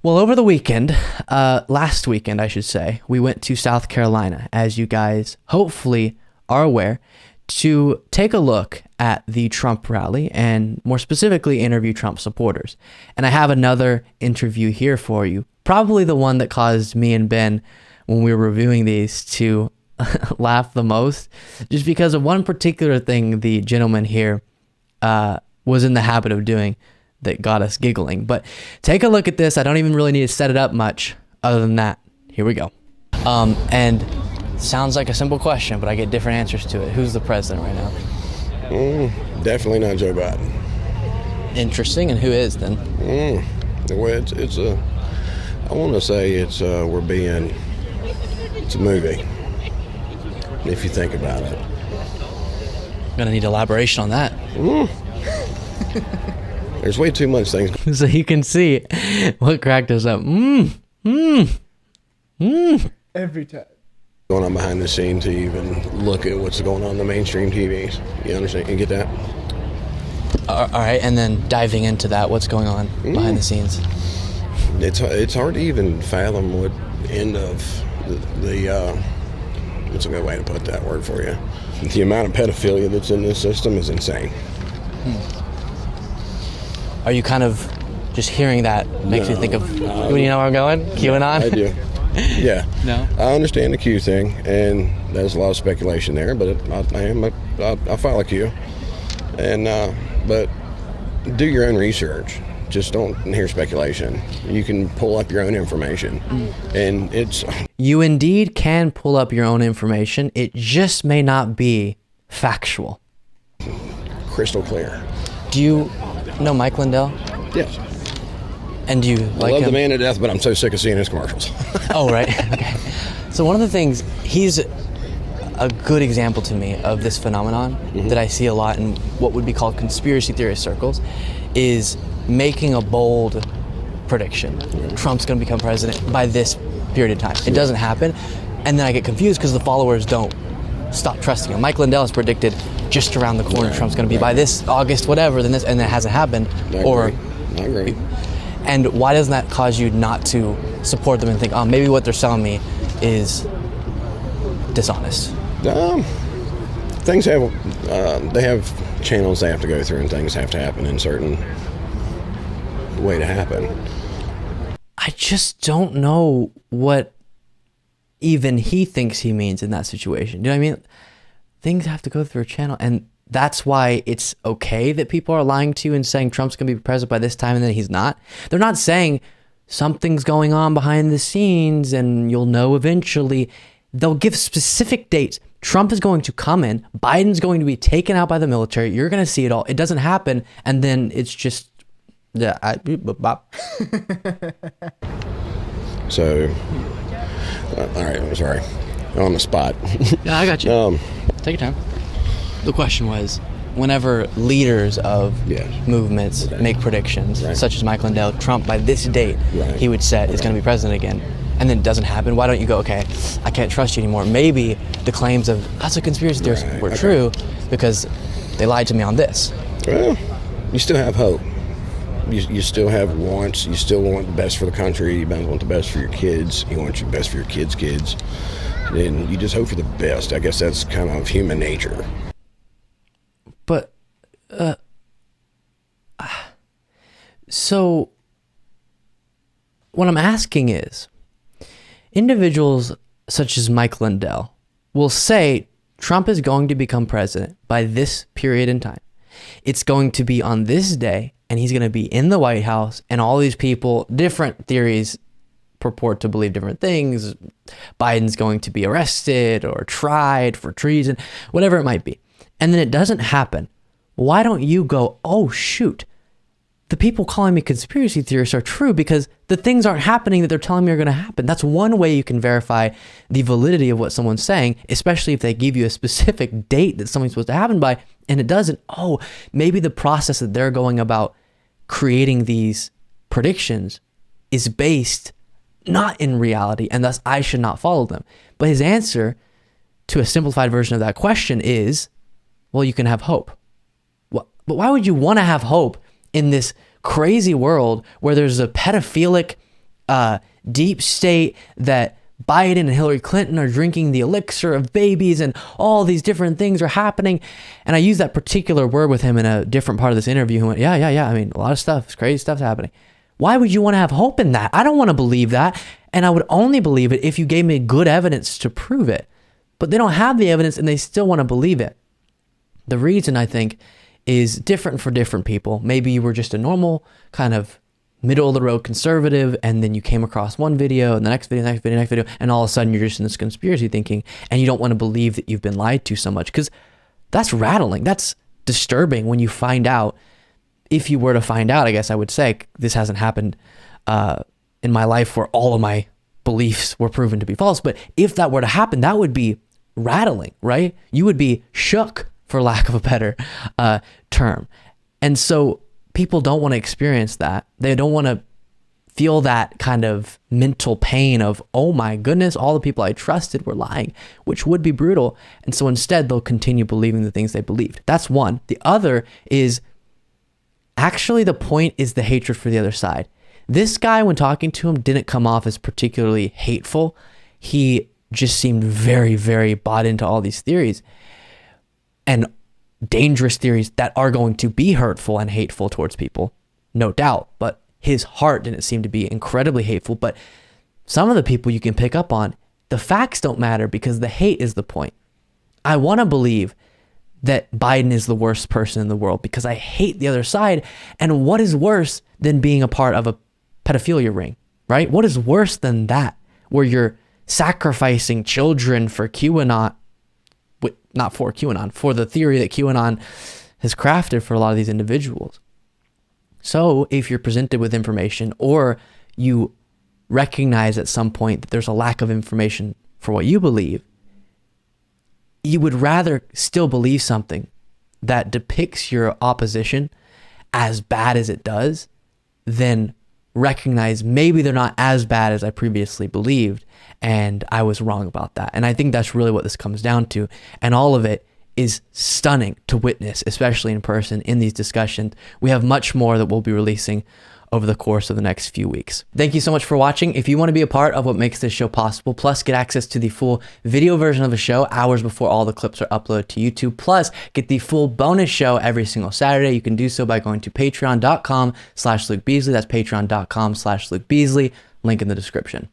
Well, over the weekend, last weekend, I should say, we went to South Carolina, as you guys hopefully are aware, to take a look at the Trump rally and more specifically interview Trump supporters. And I have another interview here for you, probably the one that caused me and Ben, when we were reviewing these, to laugh the most, just because of one particular thing the gentleman here was in the habit of doing that got us giggling. But take a look at this. I don't even really need to set it up much other than that. Here we go. And sounds like a simple question, but I get different answers to it. Who's the president right now? Definitely not Joe Biden. Interesting. And who is then? Well, I want to say it's a movie, if you think about it. I'm gonna need elaboration on that. There's way too much things. So you can see what cracked us up. Every time. Going on behind the scenes to even look at what's going on in the mainstream TVs. You understand? You get that? All right, and then diving into that, what's going on behind the scenes? It's hard to even fathom what end of the what's a good way to put that word for you? The amount of pedophilia that's in this system is insane. Are you kind of just hearing that makes you think of, you know where I'm going? QAnon? I do. Yeah. No? I understand the Q thing, and there's a lot of speculation there, but I follow Q. And, but do your own research. Just don't hear speculation. You can pull up your own information. And it's... You indeed can pull up your own information. It just may not be factual. Crystal clear. Do you know Mike Lindell? Yes. And do you I like love him? the man to death, but I'm so sick of seeing his commercials. Oh, right. Okay. So one of the things, he's a good example to me of this phenomenon that I see a lot in what would be called conspiracy theorist circles, is making a bold prediction. Trump's going to become president by this period of time. It doesn't happen. And then I get confused because the followers don't stop trusting him. Mike Lindell has predicted just around the corner Trump's going to be by this August, whatever, then this, and it hasn't happened. I agree. And why doesn't that cause you not to support them and think, oh, maybe what they're selling me is dishonest? Things have, they have channels they have to go through, and things have to happen in certain way to happen. I just don't know what even he thinks he means in that situation. Do you know what I mean? Things have to go through a channel, and that's why it's okay that people are lying to you and saying Trump's going to be president by this time and then he's not. They're not saying something's going on behind the scenes and you'll know eventually. They'll give specific dates. Trump is going to come in. Biden's going to be taken out by the military. You're going to see it all. It doesn't happen, and then it's just... Yeah, So, all right, I'm sorry. I'm on the spot. Yeah, I got you. Take your time. The question was, whenever leaders of movements make predictions, such as Mike Lindell, Trump by this date, he would set is going to be president again, and then it doesn't happen, why don't you go, okay, I can't trust you anymore. Maybe the claims of lots of conspiracy theorists were true because they lied to me on this. Well, you still have hope. You still have wants. You still want the best for the country. You want the best for your kids. You want your best for your kids' kids. And you just hope for the best. I guess that's kind of human nature. But, so what I'm asking is, individuals such as Mike Lindell will say Trump is going to become president by this period in time. It's going to be on this day, and he's going to be in the White House, and all these people, different theories purport to believe different things. Biden's going to be arrested or tried for treason, whatever it might be. And then it doesn't happen. Why don't you go, oh, shoot, the people calling me conspiracy theorists are true because the things aren't happening that they're telling me are going to happen. That's one way you can verify the validity of what someone's saying, especially if they give you a specific date that something's supposed to happen by, and it doesn't. Oh, maybe the process that they're going about creating these predictions is based not in reality, and thus I should not follow them. But his answer to a simplified version of that question is, well, you can have hope. But why would you want to have hope in this crazy world where there's a pedophilic deep state, that Biden and Hillary Clinton are drinking the elixir of babies and all these different things are happening. And I used that particular word with him in a different part of this interview. He went, yeah. I mean, a lot of stuff, crazy stuff's happening. Why would you want to have hope in that? I don't want to believe that. And I would only believe it if you gave me good evidence to prove it. But they don't have the evidence and they still want to believe it. The reason, I think, is different for different people. Maybe you were just a normal kind of middle of the road conservative, and then you came across one video and the next video, and all of a sudden you're just in this conspiracy thinking, and you don't want to believe that you've been lied to so much, because that's rattling. That's disturbing when you find out. If you were to find out, I guess I would say, this hasn't happened in my life where all of my beliefs were proven to be false, but if that were to happen, that would be rattling, right? You would be shook, for lack of a better term. And so people don't want to experience that. They don't want to feel that kind of mental pain of, oh my goodness, all the people I trusted were lying, which would be brutal. And so instead, they'll continue believing the things they believed. That's one. The other is, actually, the point is the hatred for the other side. This guy, when talking to him, didn't come off as particularly hateful. He just seemed very, very bought into all these theories and dangerous theories that are going to be hurtful and hateful towards people, no doubt. But his heart didn't seem to be incredibly hateful. But some of the people you can pick up on, the facts don't matter because the hate is the point. I want to believe that Biden is the worst person in the world because I hate the other side. And what is worse than being a part of a pedophilia ring, right? What is worse than that, where you're sacrificing children for QAnon, not for QAnon, for the theory that QAnon has crafted for a lot of these individuals. So if you're presented with information, or you recognize at some point that there's a lack of information for what you believe, you would rather still believe something that depicts your opposition as bad as it does than recognize maybe they're not as bad as I previously believed, and I was wrong about that. And I think that's really what this comes down to. And all of it is stunning to witness, especially in person in these discussions. We have much more that we'll be releasing over the course of the next few weeks. Thank you so much for watching. If you want to be a part of what makes this show possible, plus get access to the full video version of the show hours before all the clips are uploaded to YouTube, plus get the full bonus show every single Saturday, you can do so by going to patreon.com/Luke Beasley. That's patreon.com/Luke Beasley. Link in the description.